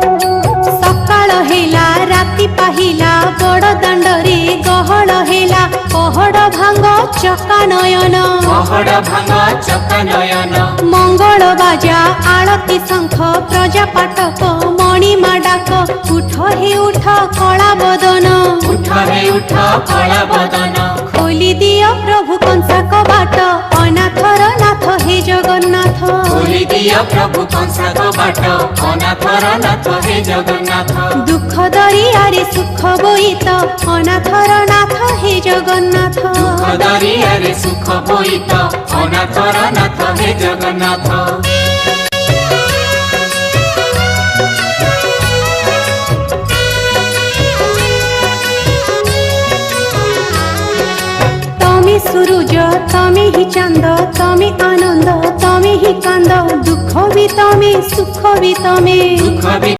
सकाळ हेला राति पाहिला बड़ दांडरे गहळ हेला पहड़ भांग चका नयन मंगल बाजा आळती शंख प्रजा पाटक मणिमा डाक उठ हे उठ कला बदन खोली दियो प्रभु कंसा कबाट अनाथर नाथ हे जगन्नाथ प्रभु कंसा बाट अनाथर नाथ हे जगन्नाथ दुख दरियारे सुख बोईत अनाथर नाथ हे जगन्नाथ दरियारे सुख बोईत अनाथर नाथ हे जगन्नाथ तमे सूरज तमे ही चांद तमे आनंद तमे ही कांद दुख भी तमे सुख भी तमे